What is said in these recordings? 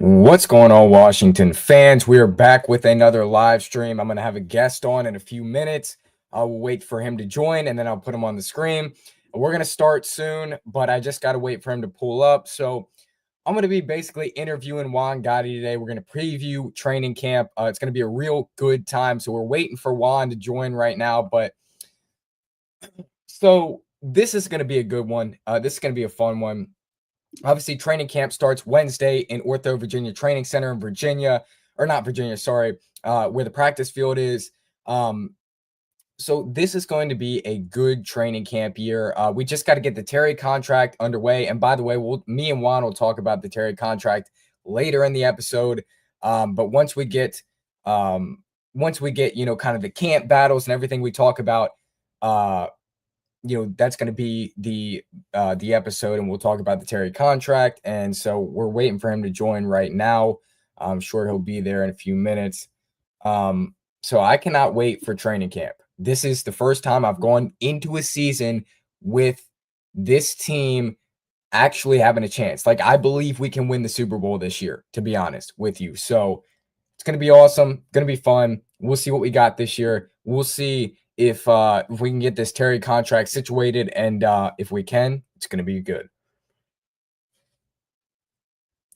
What's going on, Washington fans? We are back with another live stream. I'm going to have a guest on in a few minutes. I'll wait for him to join, and then I'll put him on the screen. We're going to start soon, but I just got to wait for him to pull up. So I'm going to be basically interviewing Juan Gotti today. We're going to preview training camp. It's going to be a real good time. So we're waiting for Juan to join right now. But so this is going to be a good one. This is going to be a fun one. Obviously, training camp starts Wednesday in Ortho, Virginia Training Center in Virginia, or not Virginia, sorry, where the practice field is. So this is going to be a good training camp year. We just got to get the Terry contract underway. And by the way, me and Juan will talk about the Terry contract later in the episode. But once we get, kind of the camp battles and everything we talk about, that's going to be the episode, and we'll talk about the Terry contract. And so we're waiting for him to join right now. I'm sure he'll be there in a few minutes. So I cannot wait for training camp. This is the first time I've gone into a season with this team actually having a chance. Like, I believe we can win the Super Bowl this year, to be honest with you. So it's going to be awesome. Going to be fun. We'll see what we got this year. We'll see if we can get this Terry contract situated, and if we can, it's going to be good.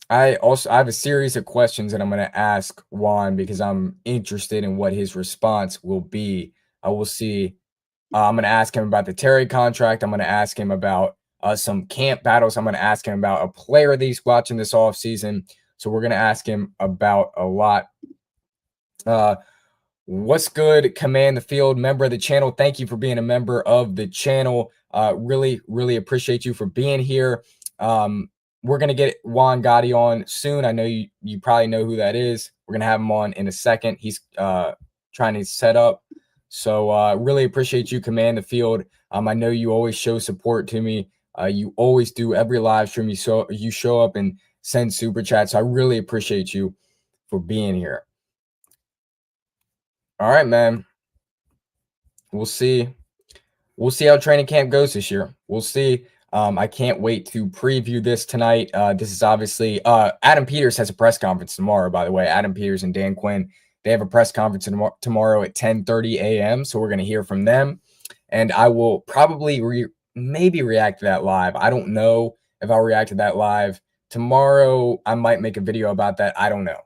I have a series of questions that I'm going to ask Juan because I'm interested in what his response will be. I will see. I'm going to ask him about the Terry contract. I'm going to ask him about some camp battles. I'm going to ask him about a player that he's watching this offseason. So we're going to ask him about a lot. What's good, Command the Field, member of the channel? Thank you for being a member of the channel. Really, really appreciate you for being here. We're going to get Juan Gotti on soon. I know you probably know who that is. We're going to have him on in a second. He's trying to set up. So really appreciate you, Command the Field. I know you always show support to me. You always do every live stream. You show up and send super chats. So I really appreciate you for being here. All right, man. We'll see. We'll see how training camp goes this year. We'll see. I can't wait to preview this tonight. This is obviously Adam Peters has a press conference tomorrow, by the way. Adam Peters and Dan Quinn, they have a press conference tomorrow at 10:30 a.m. So we're going to hear from them. And I will probably maybe react to that live. I don't know if I'll react to that live. Tomorrow, I might make a video about that. I don't know.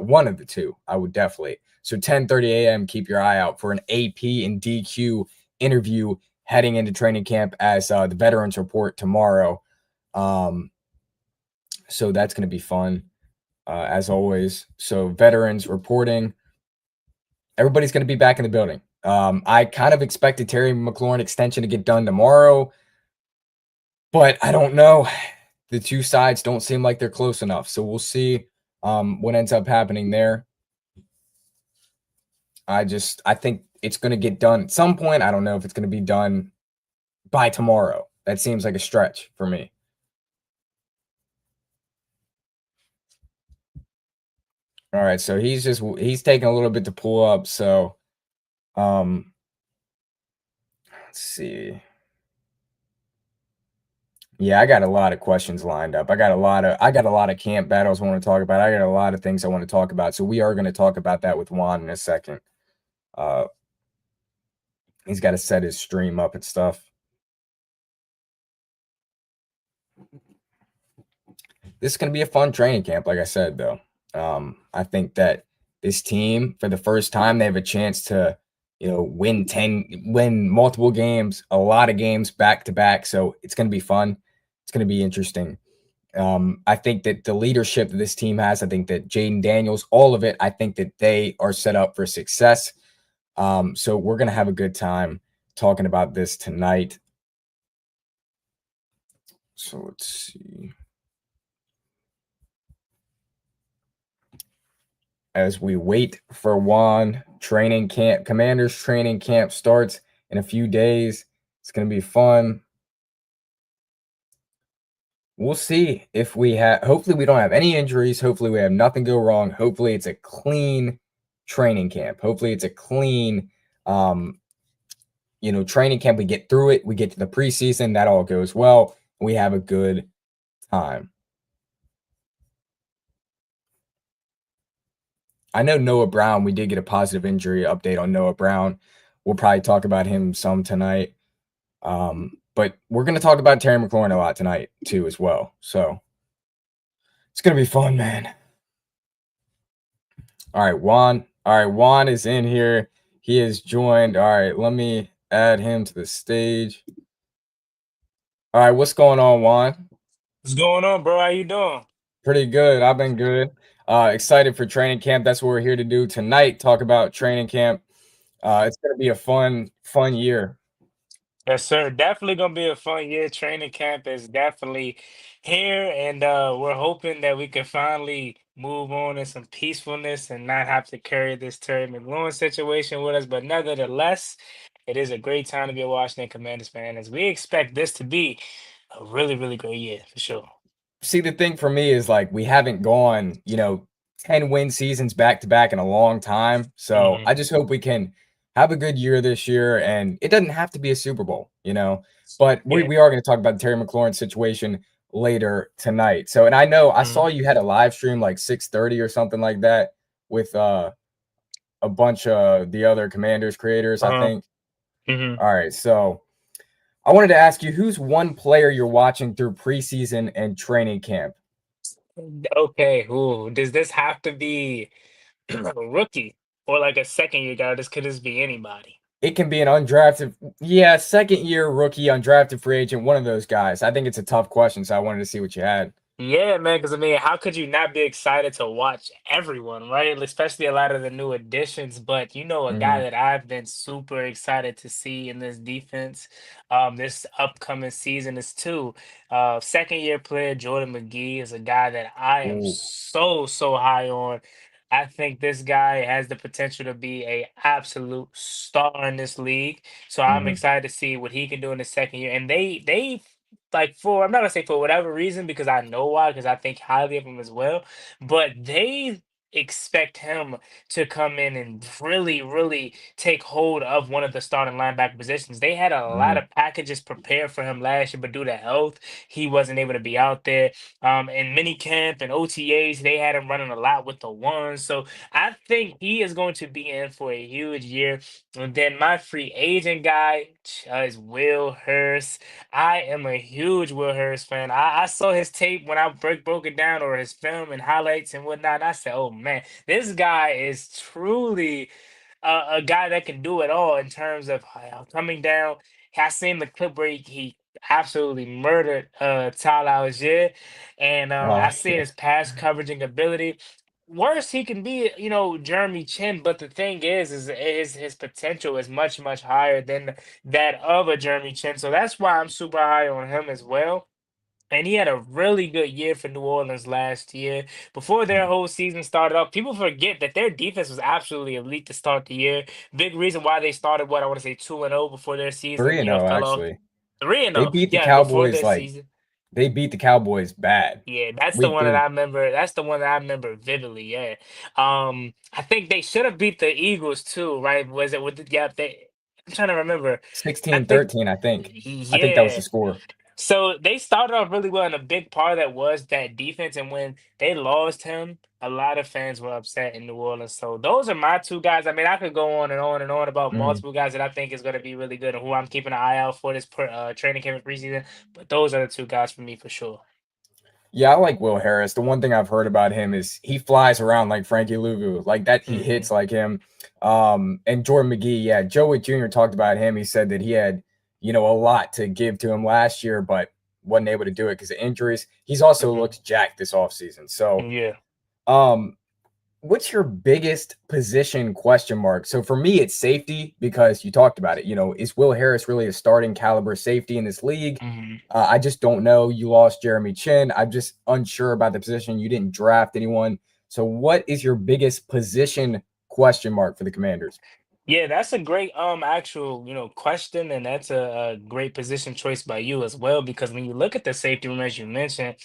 One of the two, I would definitely. So 10:30 a.m., keep your eye out for an AP and DQ interview heading into training camp as the veterans report tomorrow. So that's going to be fun, as always. So veterans reporting. Everybody's going to be back in the building. I kind of expected Terry McLaurin extension to get done tomorrow, but I don't know. The two sides don't seem like they're close enough. So we'll see what ends up happening there. I think it's going to get done at some point. I don't know if it's going to be done by tomorrow. That seems like a stretch for me. All right, so he's taking a little bit to pull up. So, let's see. Yeah, I got a lot of questions lined up. I got a lot of camp battles I want to talk about. I got a lot of things I want to talk about. So we are going to talk about that with Juan in a second. He's got to set his stream up and stuff. This is going to be a fun training camp, like I said, though. I think that this team, for the first time, they have a chance to, win multiple games, a lot of games back to back. So it's going to be fun. It's going to be interesting. I think that the leadership that this team has, I think that Jaden Daniels, all of it, I think that they are set up for success. So we're going to have a good time talking about this tonight. So let's see. As we wait for Juan, Commanders training camp starts in a few days. It's going to be fun. We'll see if hopefully we don't have any injuries. Hopefully we have nothing go wrong. Hopefully it's a clean training camp. Hopefully it's a clean, training camp. We get through it. We get to the preseason. That all goes well. We have a good time. I know Noah Brown. We did get a positive injury update on Noah Brown. We'll probably talk about him some tonight. But we're going to talk about Terry McLaurin a lot tonight too, as well. So it's going to be fun, man. All right, Juan. All right, Juan is in here. He is joined. All right, let me add him to the stage. All right, what's going on, Juan? What's going on, bro? How you doing? Pretty good. I've been good. Excited for training camp. That's what we're here to do tonight. Talk about training camp. It's going to be a fun year. Yes, sir. Definitely gonna be a fun year. Training camp is definitely here, and we're hoping that we can finally move on in some peacefulness and not have to carry this Terry McLaurin situation with us. But nevertheless, it is a great time to be a Washington Commanders fan, as we expect this to be a really, really great year for sure. See, the thing for me is like we haven't gone, 10 win seasons back to back in a long time. So Hmm. I just hope we can have a good year this year. And it doesn't have to be a Super Bowl. But we, Yeah. we are going to talk about the Terry McLaurin situation later tonight. So, and I know I saw Hmm. you had a live stream like 6:30 or something like that with a bunch of the other Commanders creators, I Uh-huh. think. Hmm. All right. So I wanted to ask you, who's one player you're watching through preseason and training camp? Okay. Ooh, does this have to be a rookie or like a second year guy? This could just be anybody. It can be an undrafted, yeah, second year rookie, undrafted free agent, one of those guys. I think it's a tough question, so I wanted to see what you had. Yeah, man, because I mean, how could you not be excited to watch everyone, right? Especially a lot of the new additions. But a guy Hmm. that I've been super excited to see in this defense, this upcoming season is two. Second year player Jordan McGee is a guy that I am Ooh. so high on. I think this guy has the potential to be a absolute star in this league. So I'm Hmm. excited to see what he can do in the second year. And they like for I'm not gonna say for whatever reason because I know why because I think highly of him as well, but they expect him to come in and really take hold of one of the starting linebacker positions. They had a lot Hmm. of packages prepared for him last year, but due to health, he wasn't able to be out there. In mini camp and OTAs, they had him running a lot with the ones. So I think he is going to be in for a huge year. And then my free agent guy is Will Hurst. I am a huge Will Harris fan. I saw his tape when I broke it down or his film and highlights and whatnot. And I said, oh man, this guy is truly a guy that can do it all in terms of coming down. I seen the clip where he absolutely murdered Tyler Algier, and Oh, I seen yeah. his pass coveraging ability. Worse, he can be, Jeremy Chin, but the thing is his potential is much higher than that of a Jeremy Chin. So that's why I'm super high on him as well. And he had a really good year for New Orleans last year. Before their whole season started off, people forget that their defense was absolutely elite to start the year. Big reason why they started what I want to say 2-0 before their 3 season, and 0, fell off. actually. 3 and They 0. beat the Yeah, before Cowboys their like season. they beat the Cowboys bad Yeah, that's the week one that 3, I remember. That's the one that I remember vividly. Yeah. I think they should have beat the Eagles too, right? Was it with the yeah, they I'm trying to remember. I think 16-13, I think. I think that was yeah. the score. So they started off really well, and a big part of that was that defense. And when they lost him, a lot of fans were upset in New Orleans. So those are my two guys. I mean, I could go on and on and on about Mhm. multiple guys that I think is going to be really good and who I'm keeping an eye out for this training camp and preseason. But those are the two guys for me for sure. Yeah, I like Will Harris. The one thing I've heard about him is he flies around like Frankie Luvu, like that he Hmm. hits like him. And Jordan McGee, yeah, Joe Witt Jr. talked about him. He said that he had, a lot to give to him last year, but wasn't able to do it because of injuries. He's also Hmm. looked jacked this offseason. So, Yeah. um, what's your biggest position question mark? So for me, it's safety because you talked about it. Is Will Harris really a starting caliber safety in this league? Hmm. I just don't know. You lost Jeremy Chin. I'm just unsure about the position. You didn't draft anyone. So what is your biggest position question mark for the Commanders? Yeah, that's a great actual question, and that's a great position choice by you as well. Because when you look at the safety room, as you mentioned,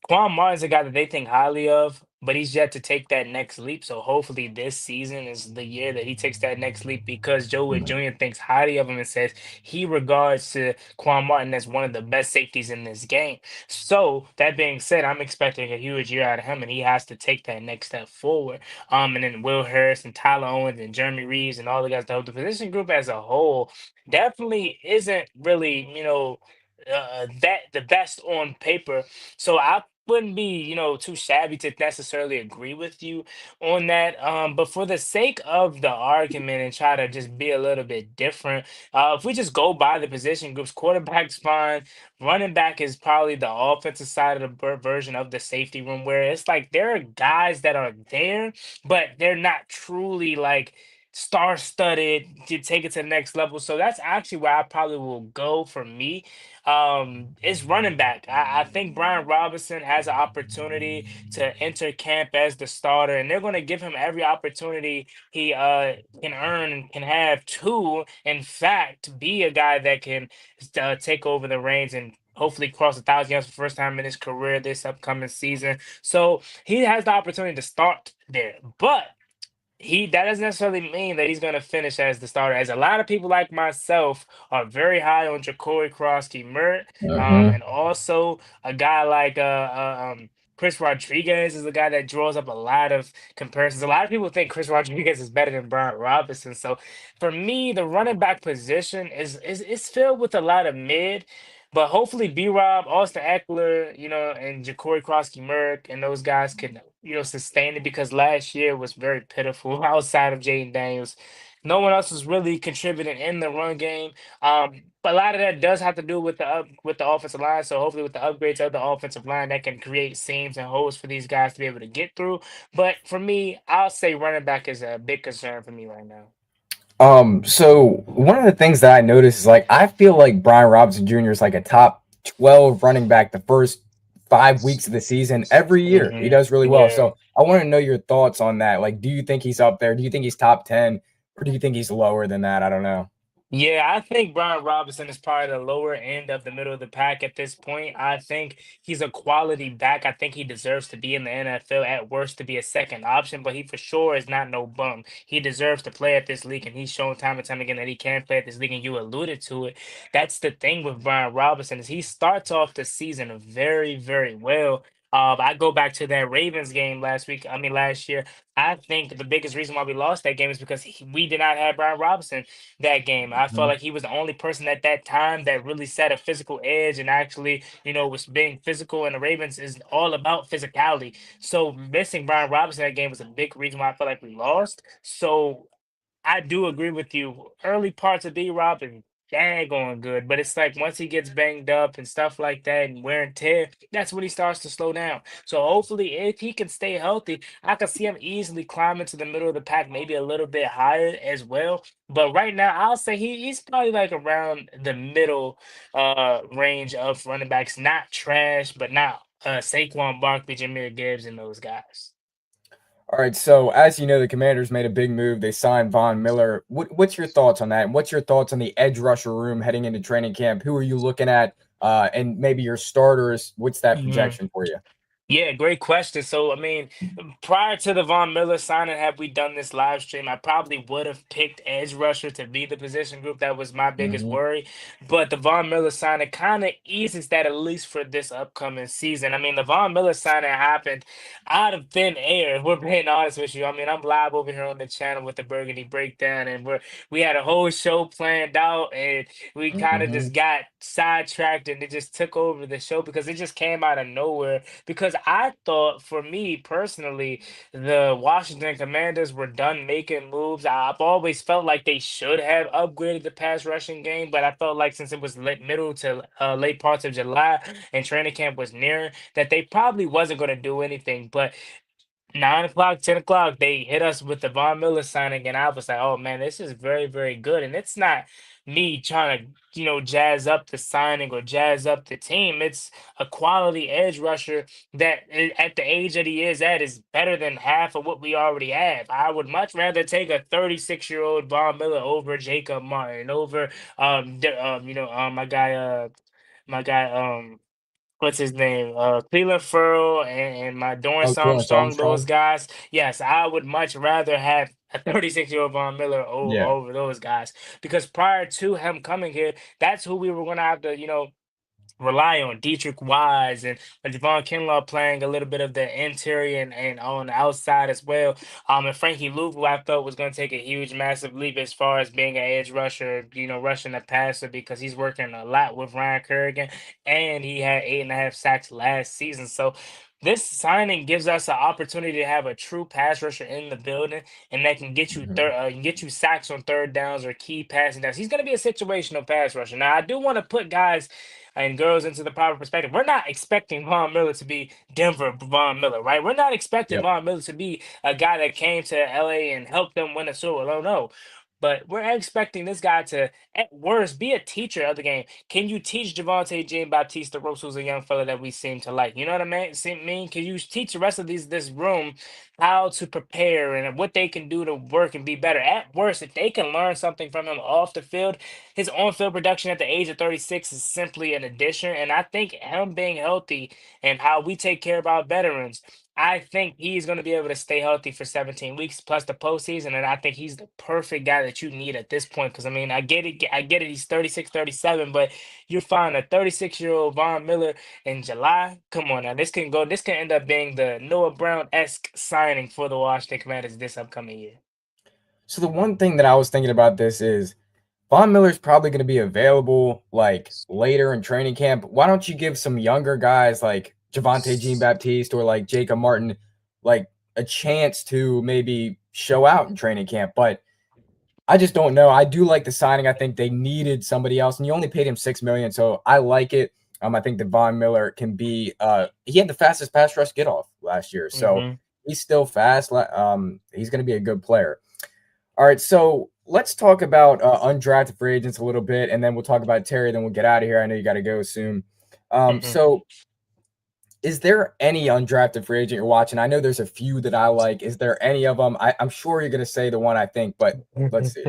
Quan Martin's a guy that they think highly of. but he's yet to take that next leap. So hopefully this season is the year that he takes that next leap because Joe Wood Jr. thinks highly of him and says he regards to Quan Martin as one of the best safeties in this game. So that being said, I'm expecting a huge year out of him, and he has to take that next step forward. And then Will Harris and Tyler Owens and Jeremy Reeves and all the guys that help the position group as a whole definitely isn't really, that the best on paper. So I wouldn't be, too shabby to necessarily agree with you on that. But for the sake of the argument and try to just be a little bit different, if we just go by the position groups, quarterback's fine. Running back is probably the offensive side of the version of the safety room where it's like there are guys that are there, but they're not truly like star-studded to take it to the next level. So that's actually where I probably will go for me. It's running back. I think Brian Robinson has an opportunity to enter camp as the starter, and they're going to give him every opportunity he can earn and can have to, in fact, be a guy that can take over the reins and hopefully cross 1,000 yards for the first time in his career this upcoming season. So he has the opportunity to start there, but he that doesn't necessarily mean that he's going to finish as the starter. As a lot of people like myself are very high on Ja'Cory Krosky Mert, Hmm. and also a guy like Chris Rodriguez is a guy that draws up a lot of comparisons. A lot of people think Chris Rodriguez is better than Brian Robinson. So for me, the running back position is filled with a lot of mid. But hopefully, B Rob, Austin Eckler, and Ja'Cory Krosky Merck and those guys can, sustain it because last year was very pitiful outside of Jaden Daniels. No one else was really contributing in the run game. But a lot of that does have to do with with the offensive line. So hopefully, with the upgrades of the offensive line, that can create seams and holes for these guys to be able to get through. But for me, I'll say running back is a big concern for me right now. So one of the things that I noticed is like I feel like Brian Robinson Jr. is like a top 12 running back the first 5 weeks of the season every year. He does really well. Yeah. So I want to know your thoughts on that. Like, do you think he's up there? Do you think he's top 10? Or do you think he's lower than that? I don't know. Yeah, I think Brian Robinson is probably the lower end of the middle of the pack at this point. I think he's a quality back. I think he deserves to be in the NFL at worst to be a second option, but he for sure is not no bum. He deserves to play at this league, and he's shown time and time again that he can play at this league, and you alluded to it. That's the thing with Brian Robinson is he starts off the season very, very well. I go back to that Ravens game last year. I think the biggest reason why we lost that game is because we did not have Brian Robinson that game. I felt Mhm. like he was the only person at that time that really set a physical edge and actually, was being physical. And the Ravens is all about physicality. So missing Brian Robinson that game was a big reason why I felt like we lost. So I do agree with you. Early parts of B Rob is daggone good, but it's like once he gets banged up and stuff like that and wear and tear, that's when he starts to slow down. So hopefully, if he can stay healthy, I can see him easily climb into the middle of the pack, maybe a little bit higher as well. But right now, I'll say he's probably like around the middle range of running backs. Not trash, but not Saquon Barkley, Jameer Gibbs, and those guys. All right. So as you know, the Commanders made a big move. They signed Von Miller. What's your thoughts on that? And what's your thoughts on the edge rusher room heading into training camp? Who are you looking at? And maybe your starters. What's that Mhm. projection for you? Yeah, great question. So, I mean, prior to the Von Miller signing, had we done this live stream, I probably would have picked edge rusher to be the position group. That was my biggest Hmm. worry. But the Von Miller signing kind of eases that at least for this upcoming season. I mean, the Von Miller signing happened out of thin air. If we're being honest with you. I mean, I'm live over here on the channel with the Burgundy Breakdown, and we had a whole show planned out, and we kind of Hmm. just got sidetracked, and it just took over the show because it just came out of nowhere because I thought, for me personally, the Washington Commanders were done making moves. I've always felt like they should have upgraded the pass rushing game, but I felt like since it was late middle to late parts of July and training camp was near, that they probably wasn't going to do anything. But 9 o'clock, 10 o'clock, they hit us with the Von Miller signing, and I was like, "Oh man, this is very, very good." And it's not me trying to, jazz up the signing or jazz up the team. It's a quality edge rusher that, at the age that he is at, is better than half of what we already have. I would much rather take a 36-year-old Von Miller over Jacob Martin, over my guy, what's his name? Cleveland Furl and my Dorrance Oh, Dorrance Armstrong, those Armstrong. guys. Yes, I would much rather have a 36-year-old Von Miller Yeah. over those guys because prior to him coming here, that's who we were going to have to, rely on Dietrich Wise and Javon Kinlaw playing a little bit of the interior and on the outside as well. And Frankie Luke, who I thought was going to take a huge, massive leap as far as being an edge rusher, rushing the passer because he's working a lot with Ryan Kerrigan, and he had 8.5 sacks last season. So this signing gives us an opportunity to have a true pass rusher in the building, and that can get you Mhm. can get you sacks on third downs or key passing downs. He's going to be a situational pass rusher. Now, I do want to put guys and girls into the proper perspective. We're not expecting Von Miller to be Denver Von Miller, right? We're not expecting Yep. Von Miller to be a guy that came to LA and helped them win a Super Bowl. Oh, no. But we're expecting this guy to, at worst, be a teacher of the game. Can you teach Javante Jean Baptiste the ropes, who's a young fella that we seem to like? You know what I mean? Can you teach the rest of this room how to prepare and what they can do to work and be better? At worst, if they can learn something from him off the field, his on-field production at the age of 36 is simply an addition. And I think him being healthy and how we take care of our veterans, I think he's going to be able to stay healthy for 17 weeks plus the postseason. And I think he's the perfect guy that you need at this point. Because, I mean, I get it. He's 36, 37, but you find a 36-year-old Von Miller in July. Come on now. This can end up being the Noah Brown-esque signing for the Washington Commanders this upcoming year. So the one thing that I was thinking about this is Von Miller's probably going to be available like later in training camp. Why don't you give some younger guys like Javante Jean Baptiste or like Jacob Martin like a chance to maybe show out in training camp? But I just don't know. I do like the signing. I think they needed somebody else, and you only paid him $6 million, so I like it. I think that Von Miller can be. He had the fastest pass rush get off last year, so Hmm. he's still fast. He's going to be a good player. All right, so let's talk about undrafted free agents a little bit, and then we'll talk about Terry. Then we'll get out of here. I know you got to go soon. So is there any undrafted free agent you're watching? I know there's a few that I like. Is there any of them? I'm sure you're going to say the one I think, but let's see.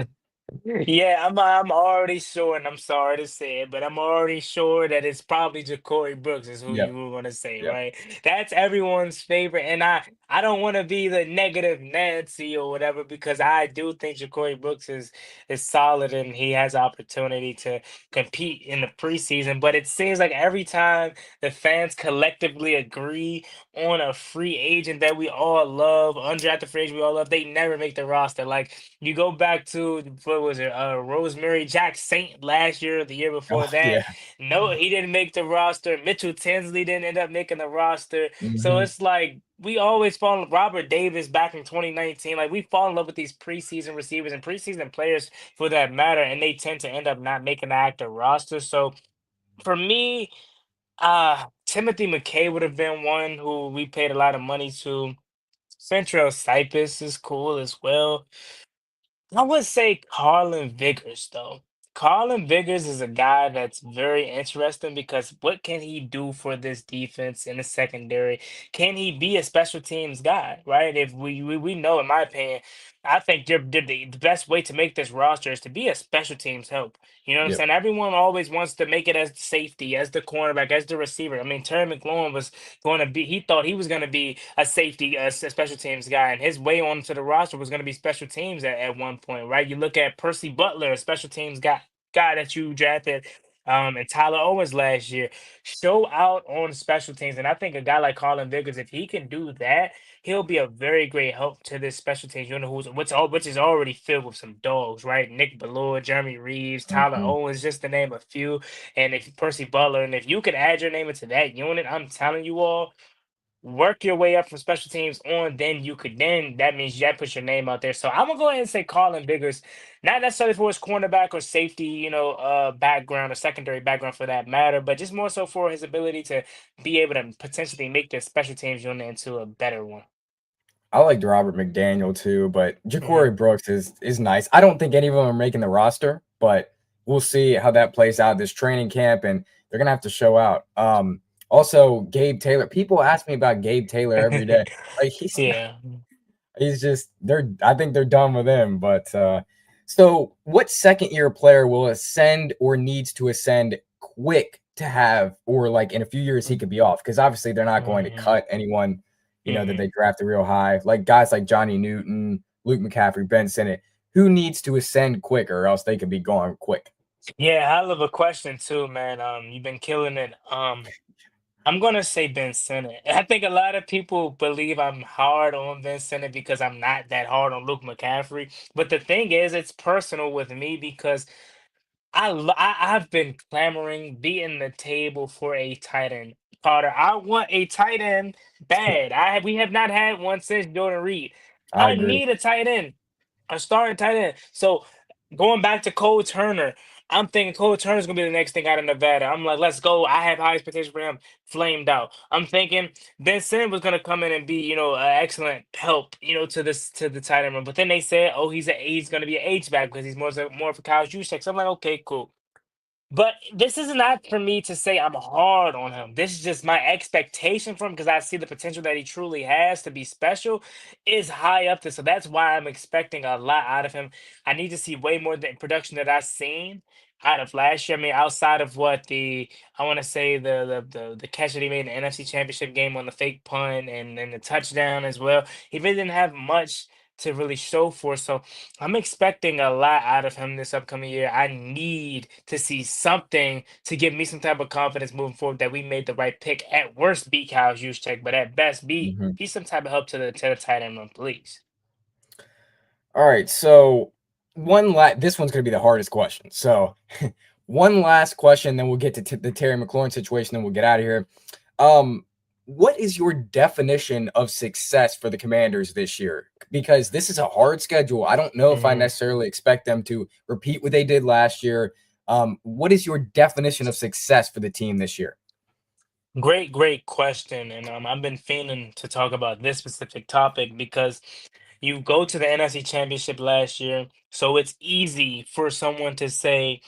Yeah, I'm already sure, and I'm sorry to say it, but I'm already sure that it's probably Ja'Cory Brooks is who you Yep. were gonna say, Yep. right? That's everyone's favorite, and I don't want to be the negative Nancy or whatever because I do think Ja'Cory Brooks is solid and he has opportunity to compete in the preseason. But it seems like every time the fans collectively agree on a free agent that we all love, undrafted free agent we all love, they never make the roster. Like you go back to what was it, Rosemary Jack Saint last year, or the year before Oh that. yeah. No, he didn't make the roster. Mitchell Tinsley didn't end up making the roster. So Hmm. it's like we always fall in Robert Davis back in 2019. Like we fall in love with these preseason receivers and preseason players for that matter, and they tend to end up not making the active roster. So for me, Timothy McKay would have been one who we paid a lot of money to. Central Cypress is cool as well. I would say Carlin Vigors, though. Carlin Vigors is a guy that's very interesting because what can he do for this defense in the secondary? Can he be a special teams guy, right? If we know, in my opinion, I think the best way to make this roster is to be a special teams help. You know what I'm Yep. saying? Everyone always wants to make it as the safety, as the cornerback, as the receiver. I mean, Terry McLaurin was going to be, he thought he was going to be a safety, special teams guy, and his way onto the roster was going to be special teams at one point, right? You look at Percy Butler, a special teams guy that you drafted, and Tyler Owens last year, show out on special teams. And I think a guy like Colin Vigors, if he can do that, he'll be a very great help to this special teams unit, which is already filled with some dogs, right? Nick Ballore, Jeremy Reeves, Tyler Hmm. Owens, just to name a few. And if Percy Butler, and if you could add your name into that unit, I'm telling you all, work your way up from special teams on, then that means that puts your name out there. So I'm gonna go ahead and say Colin Biggers, not necessarily for his cornerback or safety, background or secondary background for that matter, but just more so for his ability to be able to potentially make the special teams unit into a better one. I liked Robert McDaniel too, but Hmm. Ja'Cory Brooks is nice. I don't think any of them are making the roster, but we'll see how that plays out this training camp, and they're gonna have to show out. Also Gabe Taylor. People ask me about Gabe Taylor every day. Like Yeah. he's just they're I think they're done with him. But so what second year player will ascend or needs to ascend quick to have, or like in a few years he could be off? Because obviously they're not going to Mhm, cut anyone, that mhm. they drafted real high, like guys like Johnny Newton, Luke McCaffrey, Ben Sinnott, who needs to ascend quick or else they could be gone quick. Yeah, hell of a question too, man. You've been killing it. I'm gonna say Ben Simmons. I think a lot of people believe I'm hard on Ben Simmons because I'm not that hard on Luke McCaffrey. But the thing is, it's personal with me because I've been clamoring, beating the table for a tight end. Carter, I want a tight end bad. We have not had one since Jordan Reed. I I agree. need a tight end, a starting tight end. So going back to Cole Turner, I'm thinking Cole Turner's gonna be the next thing out of Nevada. I'm like, let's go. I have high expectations for him. Flamed out. I'm thinking Ben Simmons was gonna come in and be, an excellent help, to the tight end room. But then they said, oh, he's gonna be an H back because he's more of a Kyle Juszczyk. So I'm like, okay, cool. But this is not for me to say I'm hard on him. This is just my expectation from him because I see the potential that he truly has to be special is high up there. So that's why I'm expecting a lot out of him. I need to see way more than production that I've seen out of last year. I mean, outside of what I want to say the catch that he made in the NFC Championship game on the fake punt and the touchdown as well. He really didn't have much to really show for. So I'm expecting a lot out of him this upcoming year. I need to see something to give me some type of confidence moving forward that we made the right pick. At worst, beat Kyle's use check, but at best, Mhm. be some type of help to the tight end room, please. All right, so this one's gonna be the hardest question. So one last question, then we'll get to the Terry McLaurin situation, then we'll get out of here. Um, what is your definition of success for the Commanders this year? Because this is a hard schedule. I don't know if I Hmm. necessarily expect them to repeat what they did last year. What is your definition of success for the team this year? Great question, and I've been feeling to talk about this specific topic because you go to the NFC Championship last year, so it's easy for someone to say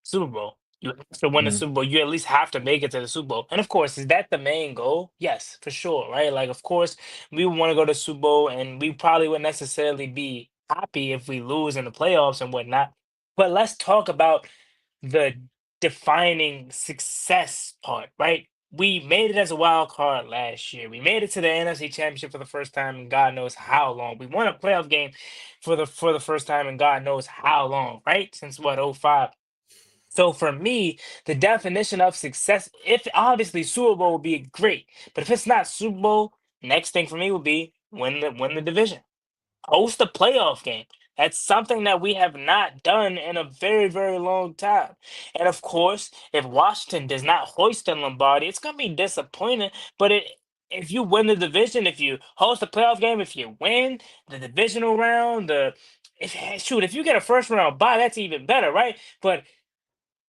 Super Bowl. You have to win the Mhm, Super Bowl. You at least have to make it to the Super Bowl. And of course, is that the main goal? Yes, for sure, right? Like, of course, we want to go to Super Bowl, and we probably wouldn't necessarily be happy if we lose in the playoffs and whatnot. But let's talk about the defining success part, right? We made it as a wild card last year. We made it to the NFC Championship for the first time in God knows how long. We won a playoff game for the first time in God knows how long, right? Since what, '05. So for me, the definition of success, if obviously Super Bowl would be great, but if it's not Super Bowl, next thing for me would be win the division, host a playoff game. That's something that we have not done in a very, very long time. And of course, if Washington does not hoist the Lombardi, it's gonna be disappointing. But if you win the division, if you host a playoff game, if you win the divisional round, if you get a first round bye, that's even better, right? But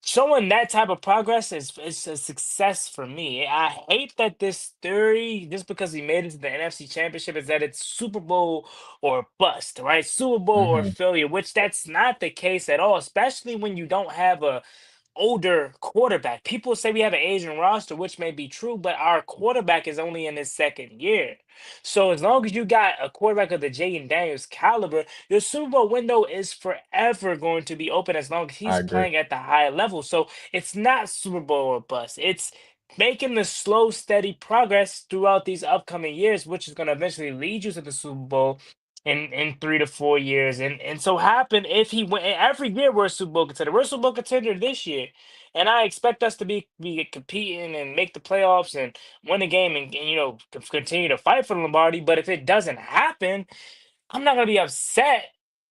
showing that type of progress is a success for me. I hate that this theory, just because he made it to the NFC Championship, is that it's Super Bowl or bust, right? Super Bowl or mhm. failure, which that's not the case at all, especially when you don't have a older quarterback. People say we have an Asian roster, which may be true, but our quarterback is only in his second year. So as long as you got a quarterback of the Jaden Daniels caliber, your Super Bowl window is forever going to be open as long as I he's agree. playing at the high level. So it's not Super Bowl or bust. It's making the slow, steady progress throughout these upcoming years, which is going to eventually lead you to the Super Bowl in 3 to 4 years. And so happen if he went every year we're a Super Bowl contender. We're a Super Bowl contender this year. And I expect us to be competing and make the playoffs and win the game and continue to fight for the Lombardi. But if it doesn't happen, I'm not gonna be upset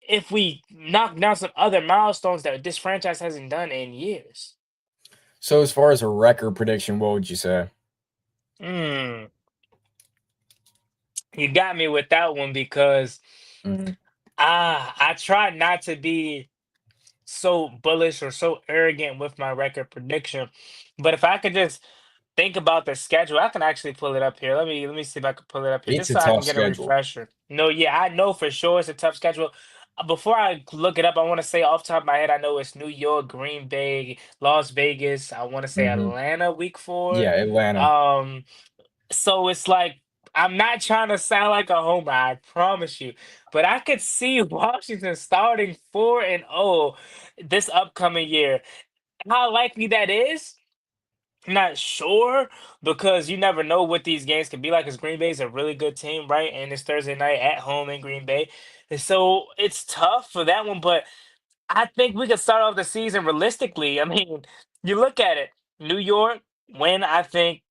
if we knock down some other milestones that this franchise hasn't done in years. So as far as a record prediction, what would you say? Mm, you got me with that one because Mhm. I try not to be so bullish or so arrogant with my record prediction. But if I could just think about the schedule, I can actually pull it up here. Let me see if I can pull it up here It's just a so I tough can get a schedule. refresher. No, yeah, I know for sure it's a tough schedule. Before I look it up, I want to say off the top of my head, I know it's New York, Green Bay, Las Vegas. I want to say Mhm. Atlanta week 4. Yeah, Atlanta. Um, so it's like I'm not trying to sound like a homer, I promise you. But I could see Washington starting 4-0 this upcoming year. How likely that is? Not sure because you never know what these games can be like. Because Green Bay is a really good team, right? And it's Thursday night at home in Green Bay, and so it's tough for that one. But I think we could start off the season realistically. I mean, you look at it: New York win. I think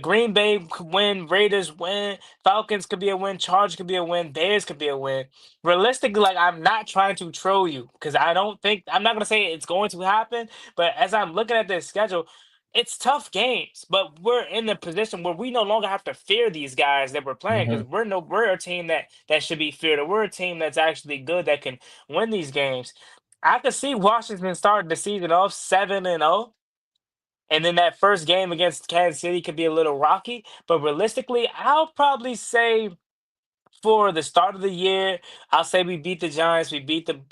Green Bay could win, Raiders win, Falcons could be a win, Chargers could be a win, Bears could be a win. Realistically, like I'm not trying to troll you because I don't think I'm not gonna say it's going to happen. But as I'm looking at this schedule, it's tough games. But we're in the position where we no longer have to fear these guys that we're playing because Hmm. we're a team that should be feared. Or we're a team that's actually good that can win these games. I could see Washington starting the season off 7-0, and then that first game against Kansas City could be a little rocky. But realistically, I'll probably say for the start of the year, I'll say we beat the Giants, we beat the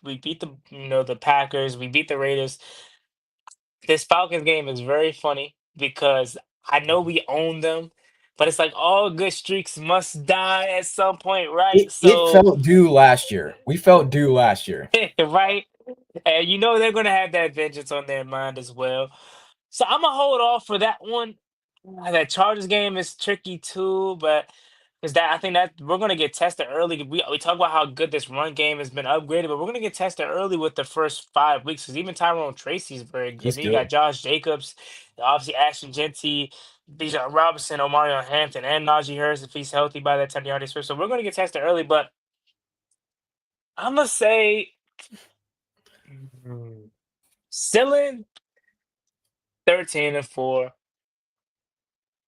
the Packers, we beat the Raiders. This Falcons game is very funny because I know we own them, but it's like all good streaks must die at some point, right? It So, felt due last year. We felt due last year. right? And you know they're gonna have that vengeance on their mind as well. So I'm gonna hold off for that one. That Chargers game is tricky too, but because that I think that we're gonna get tested early. We talk about how good this run game has been upgraded, but we're gonna get tested early with the first 5 weeks. Because even Tyrone Tracy's very good. He's Then you got good. Josh Jacobs, obviously Ashton Genty, Bijan Robinson, Omarion Hampton, and Najee Harris if he's healthy by that time. DeAndre Swift. So we're gonna get tested early, but I'm gonna say ceiling 13-4.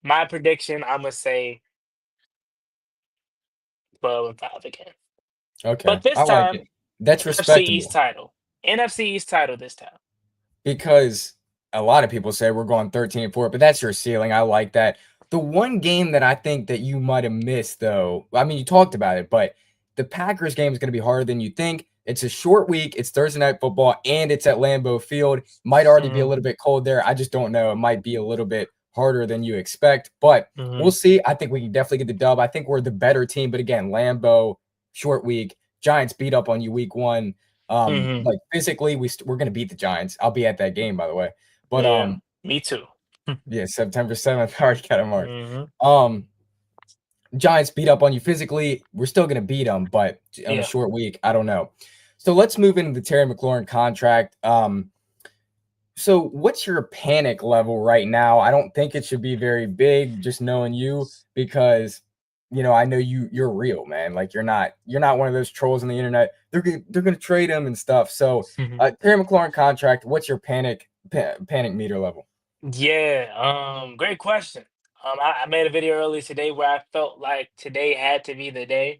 My prediction, I'm gonna say 12-5 again. Okay, But this I like time, it. That's NFC East respectable. title. NFC East title this time. Because a lot of people say we're going 13-4, but that's your ceiling. I like that. The one game that I think that you might have missed, though, I mean, you talked about it, but the Packers game is going to be harder than you think. It's a short week. It's Thursday night football, and it's at Lambeau Field. Might already be a Hmm. little bit cold there. I just don't know. It might be a little bit harder than you expect, but Hmm. we'll see. I think we can definitely get the dub. I think we're the better team, but again, Lambeau, short week. Giants beat up on you week one. Hmm. Like physically, we're gonna beat the Giants. I'll be at that game, by the way. But Yeah, me too. yeah, September 7th. I already got it marked. Hmm. Um, Giants beat up on you physically. We're still gonna beat them, but on a Yeah. short week, I don't know. So let's move into the Terry McLaurin contract. So what's your panic level right now? I don't think it should be very big, just knowing you, because I know you're real, man. Like you're not one of those trolls on the internet. They're gonna trade him and stuff. So Terry McLaurin contract, what's your panic meter level? Yeah. Great question. I made a video earlier today where I felt like today had to be the day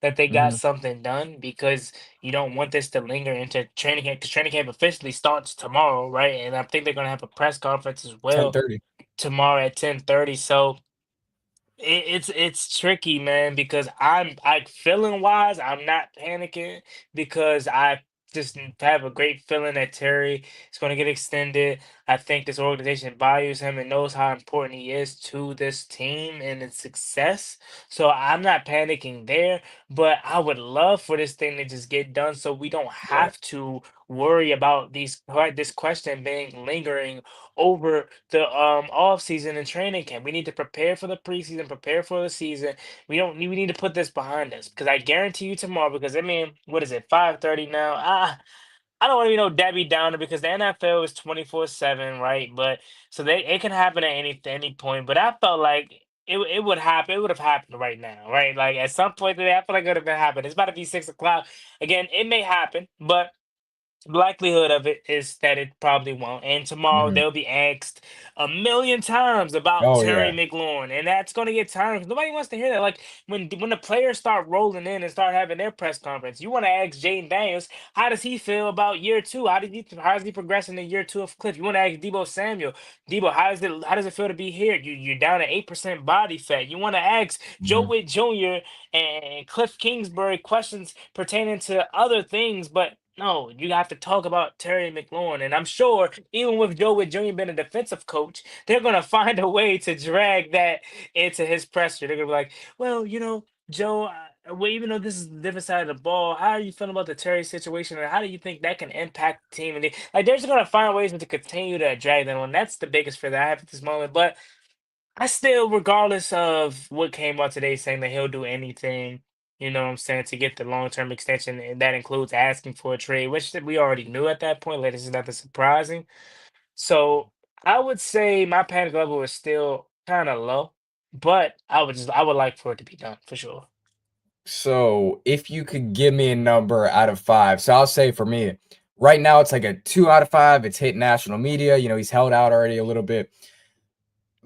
that they got Mhm. something done because you don't want this to linger into training camp because training camp officially starts tomorrow, right? And I think they're gonna have a press conference as well 10:30. tomorrow at 10:30. So it's tricky, man, because I'm like feeling wise, I'm not panicking because I just have a great feeling that Terry is going to get extended. I think this organization values him and knows how important he is to this team and its success. So I'm not panicking there, but I would love for this thing to just get done so we don't Yeah. have to worry about this question being lingering over the off season and training camp. We need to prepare for the preseason, prepare for the season. We need to put this behind us because I guarantee you tomorrow. Because I mean, what is it? 5:30 now. I don't want to be no Debbie Downer because the NFL is 24/7, right? But so it can happen at any point. But I felt like it would happen. It would have happened right now, right? Like at some point today, I feel like it would have been happened. It's about to be 6 o'clock again. It may happen, but likelihood of it is that it probably won't. And tomorrow Mhm. they'll be asked a million times about Oh Terry yeah. McLaurin, and that's going to get tiring because nobody wants to hear that. Like when the players start rolling in and start having their press conference, you want to ask Jaden Daniels how does he feel about year two? How is he progressing in year two of Cliff? You want to ask Debo Samuel, Debo, how does it feel to be here? You're down to 8% body fat. You want to ask Joe Mhm. Witt Jr. and Cliff Kingsbury questions pertaining to other things, but no, you have to talk about Terry McLaurin. And I'm sure even with Joe Witt Jr. being a defensive coach, they're gonna find a way to drag that into his presser. They're gonna be like, well, Joe, well, even though this is the different side of the ball, how are you feeling about the Terry situation, and how do you think that can impact the team? And like, they're just gonna find ways to continue to drag them on. That's the biggest fear that I have at this moment. But I still, regardless of what came out today, saying that he'll do anything, you know what I'm saying, to get the long-term extension, and that includes asking for a trade, which we already knew at that point. Like, this is nothing surprising. So I would say my panic level is still kind of low, but I would like for it to be done for sure. So if you could give me a number out of 5, so I'll say for me, right now it's like a 2 out of 5. It's hit national media. He's held out already a little bit.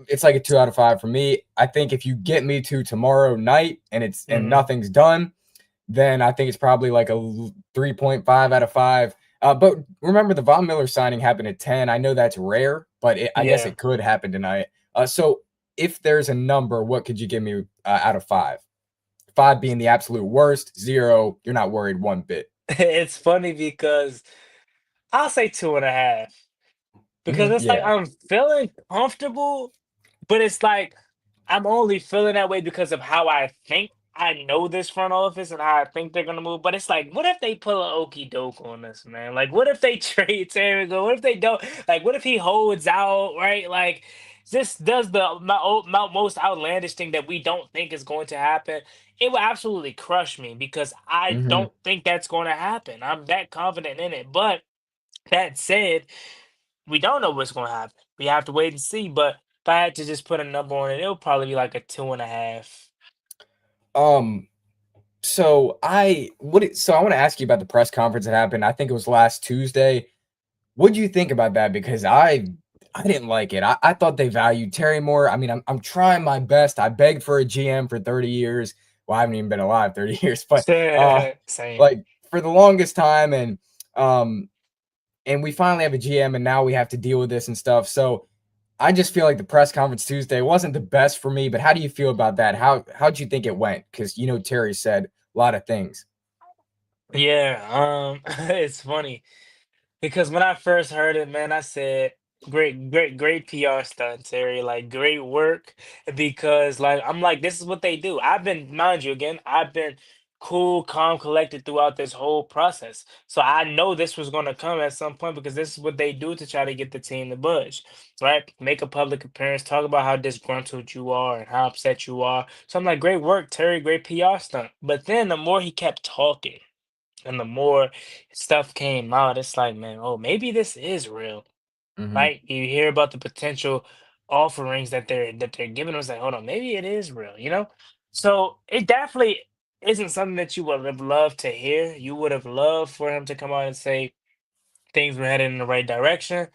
It's like a 2 out of 5 for me. I think if you get me to tomorrow night and Hmm. nothing's done, then I think it's probably like a 3.5 out of 5. But remember, the Von Miller signing happened at 10. I know that's rare, but I guess Yeah. it could happen tonight. So if there's a number, what could you give me out of 5? 5 being the absolute worst, 0, you're not worried one bit. It's funny because I'll say 2.5 because it's like Yeah. I'm feeling comfortable, but it's like I'm only feeling that way because of how I think I know this front office and how I think they're gonna move. But it's like, what if they pull a okey doke on us, man? Like, what if they trade Terry? What if they don't? Like, what if he holds out, right? Like, just does the most outlandish thing that we don't think is going to happen. It will absolutely crush me because I hmm don't think that's going to happen. I'm that confident in it. But that said, we don't know what's going to happen. We have to wait and see. But if I had to just put a number on it, it'll probably be like a 2.5. Um, so I want to ask you about the press conference that happened. I think it was last Tuesday. What do you think about that? Because I didn't like it. I thought they valued Terry more. I mean, I'm trying my best. I begged for a GM for 30 years. Well, I haven't even been alive 30 years, but Same. like for the longest time, um and we finally have a GM, and now we have to deal with this and stuff. So I just feel like the press conference Tuesday wasn't the best for me. But how do you feel about that? How'd you think it went? Because Terry said a lot of things. Yeah, it's funny. Because when I first heard it, man, I said, "Great, great, great PR stunt, Terry. Like, great work." Because, like, I'm like, this is what they do. Mind you, again, I've been cool, calm, collected throughout this whole process. So I know this was going to come at some point because this is what they do to try to get the team to budge, right? Make a public appearance, talk about how disgruntled you are and how upset you are. So I'm like, great work, Terry. Great PR stunt. But then the more he kept talking, and the more stuff came out, it's like, man, oh, maybe this is real, hmm right? You hear about the potential offerings that they're giving us, like, hold on, maybe it is real, you know? So it definitely isn't something that you would have loved to hear. You would have loved for him to come out and say things were headed in the right direction.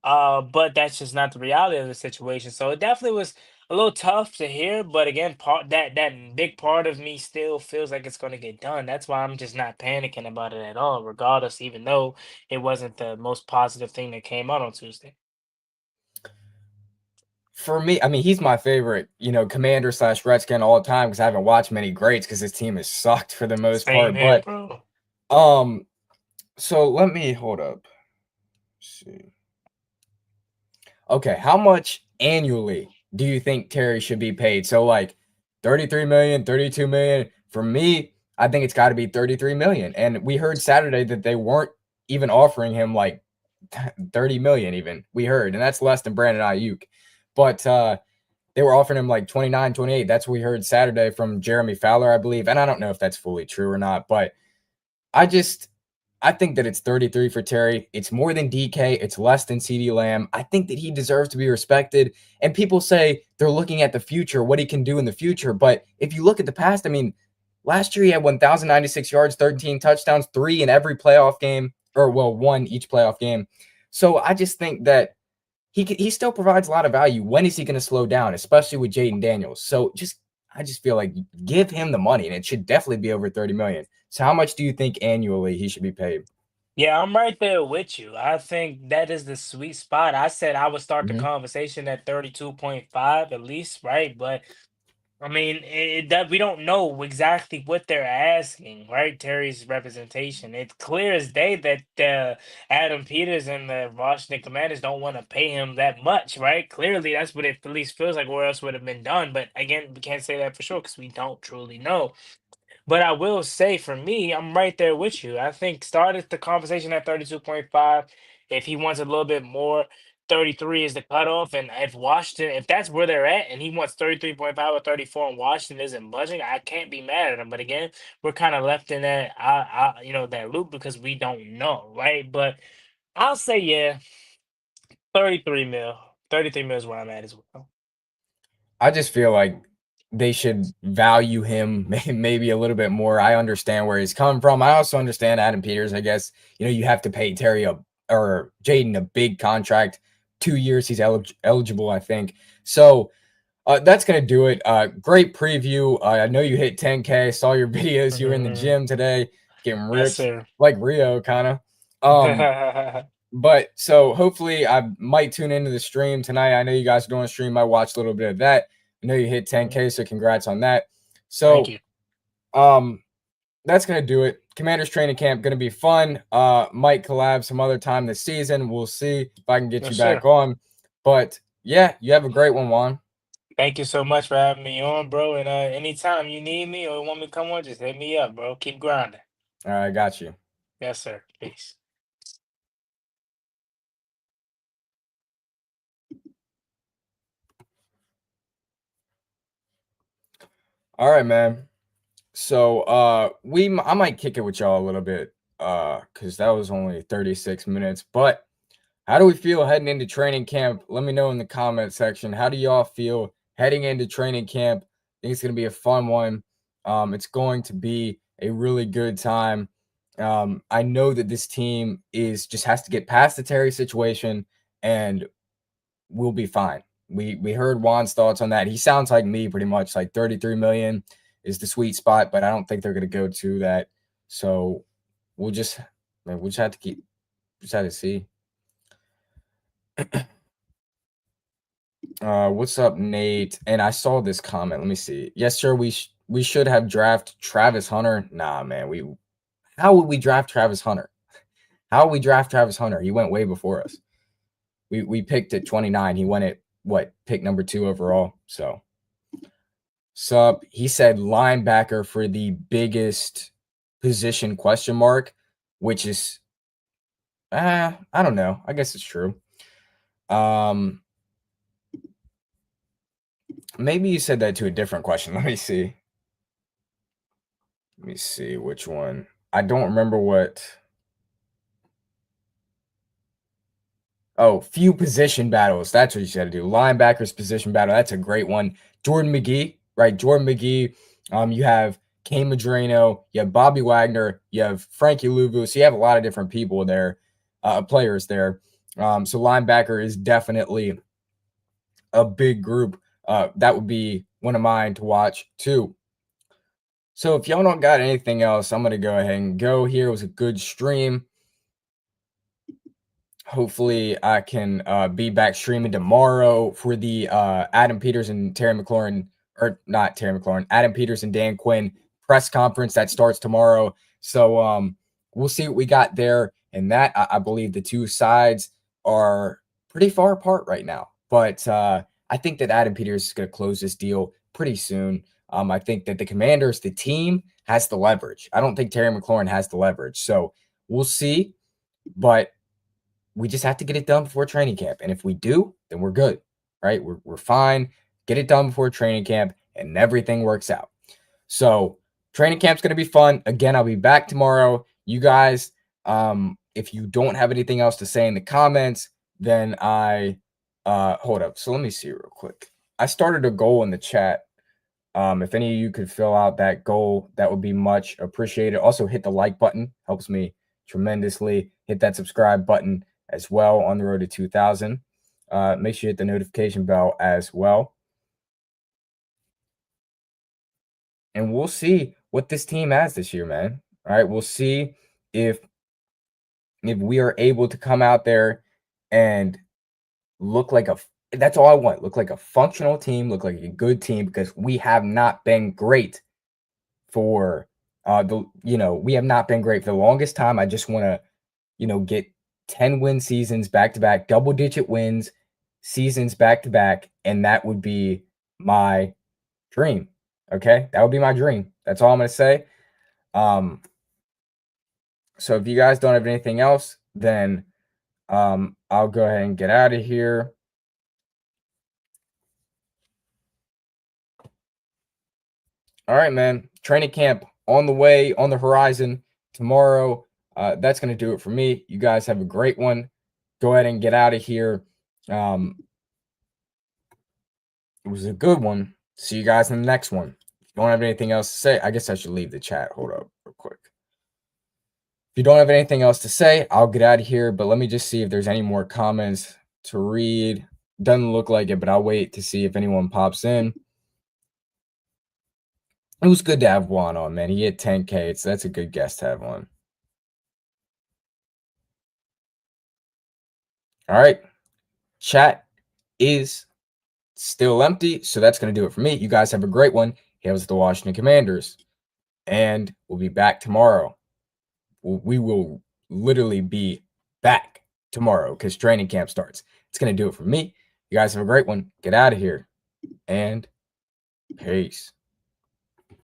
But that's just not the reality of the situation. So it definitely was a little tough to hear. But again, that big part of me still feels like it's going to get done. That's why I'm just not panicking about it at all, regardless, even though it wasn't the most positive thing that came out on Tuesday. For me, I mean, he's my favorite, commander slash Redskin all the time because I haven't watched many greats because his team has sucked for the most Same part. here, But bro. um, so let me hold up. See. Okay, how much annually do you think Terry should be paid? So like 33 million, 32 million. For me, I think it's got to be 33 million. And we heard Saturday that they weren't even offering him like 30 million even. We heard, and that's less than Brandon Ayuk. But they were offering him like 29, 28. That's what we heard Saturday from Jeremy Fowler, I believe. And I don't know if that's fully true or not, but I just I think that it's 33 for Terry. It's more than DK. It's less than CD Lamb. I think that he deserves to be respected. And people say they're looking at the future, what he can do in the future. But if you look at the past, I mean, last year he had 1,096 yards, 13 touchdowns, 3 in every playoff game, or well, 1 each playoff game. So I just think that he still provides a lot of value. When is he going to slow down, especially with Jaden Daniels? So I just feel like give him the money, and it should definitely be over 30 million. So how much do you think annually he should be paid? Yeah, I'm right there with you. I think that is the sweet spot. I said I would start the hmm conversation at 32.5 at least, right? But I mean, that we don't know exactly what they're asking, right? Terry's representation. It's clear as day that Adam Peters and the Washington Commanders don't want to pay him that much, right? Clearly, that's what it at least feels like, or else would have been done. But again, we can't say that for sure because we don't truly know. But I will say, for me, I'm right there with you. I think started the conversation at 32.5. If he wants a little bit more, 33 is the cutoff. And if Washington, if that's where they're at, and he wants 33.5 or 34, and Washington isn't budging, I can't be mad at him. But again, we're kind of left in that, that loop because we don't know, right? But I'll say, yeah, 33 mil. 33 mil is where I'm at as well. I just feel like they should value him maybe a little bit more. I understand where he's coming from. I also understand Adam Peters. I guess you have to pay Terry or Jaden a big contract. 2 years he's eligible, I think. So that's gonna do it. Great preview. I know you hit 10K. Saw your videos. You were in the Mhm. gym today, getting Yes, ripped sir. like Rio, kind of. Um, but so hopefully I might tune into the stream tonight. I know you guys are doing a stream. I watched a little bit of that. I know you hit Mhm. 10K, so congrats on that. Thank So you. um that's gonna do it. Commanders training camp gonna be fun. Might collab some other time this season. We'll see if I can get you Yes, back sir. on. But yeah, you have a great one, Juan. Thank you so much for having me on, bro. And anytime you need me or want me to come on, just hit me up, bro. Keep grinding. All right, got you. Yes, sir. Peace. All right, man. So I might kick it with y'all a little bit because that was only 36 minutes. But how do we feel heading into training camp? Let me know in the comment section. How do y'all feel heading into training camp? I think it's gonna be a fun one. It's going to be a really good time. I know that this team is just has to get past the Terry situation and we'll be fine. We heard Juan's thoughts on that. He sounds like me pretty much. Like 33 million is the sweet spot, but I don't think they're gonna go to that. So we'll just man, we'll just have to see. What's up, Nate? And I saw this comment. Let me see. Yes, sir. We should have drafted Travis Hunter. Nah, man. How would we draft Travis Hunter? How would we draft Travis Hunter? He went way before us. We picked at 29. He went at what pick number 2 overall. So sup. He said linebacker for the biggest position question mark, which is I don't know. I guess it's true. Um maybe you said that to a different question. Let me see. Let me see which one. I don't remember what. Oh, few position battles. That's what you said to do. Linebackers position battle. That's a great one. Jordan McGee, right? Jordan McGee. You have Kane Madrano. You have Bobby Wagner. You have Frankie Louvu. So you have a lot of different people there, players there. So linebacker is definitely a big group. That would be one of mine to watch too. So if y'all don't got anything else, I'm gonna go ahead and go here. It was a good stream. Hopefully, I can be back streaming tomorrow for the Adam Peters and Terry McLaurin, or not Terry McLaurin, Adam Peters and Dan Quinn press conference that starts tomorrow. So we'll see what we got there. And that I believe the two sides are pretty far apart right now. But I think that Adam Peters is going to close this deal pretty soon. I think that the Commanders, the team, has the leverage. I don't think Terry McLaurin has the leverage. So we'll see. But we just have to get it done before training camp. And if we do, then we're good, right? We're fine. Get it done before training camp and everything works out. So training camp's going to be fun. Again, I'll be back tomorrow. You guys, if you don't have anything else to say in the comments, then hold up. So let me see real quick. I started a goal in the chat. If any of you could fill out that goal, that would be much appreciated. Also, hit the like button, helps me tremendously. Hit that subscribe button as well on the road to 2,000. Make sure you hit the notification bell as well. And we'll see what this team has this year, man. All right, we'll see if we are able to come out there and look like that's all I want. Look like a functional team, look like a good team because we have not been great for we have not been great for the longest time. I just want to, get 10 win seasons back to back, double digit wins seasons back to back, and that would be my dream. Okay? That would be my dream. That's all I'm going to say. So if you guys don't have anything else, then I'll go ahead and get out of here. All right, man. Training camp on the way, on the horizon tomorrow. That's going to do it for me. You guys have a great one. Go ahead and get out of here. It was a good one. See you guys in the next one. If you don't have anything else to say, I guess I should leave the chat. Hold up real quick. If you don't have anything else to say, I'll get out of here. But let me just see if there's any more comments to read. Doesn't look like it, but I'll wait to see if anyone pops in. It was good to have Juan on, man. He hit 10K. That's a good guest to have on. All right. Chat is still empty, so that's going to do it for me. You guys have a great one. Hails to the Washington Commanders. And we'll be back tomorrow. We will literally be back tomorrow because training camp starts. It's going to do it for me. You guys have a great one. Get out of here. And peace.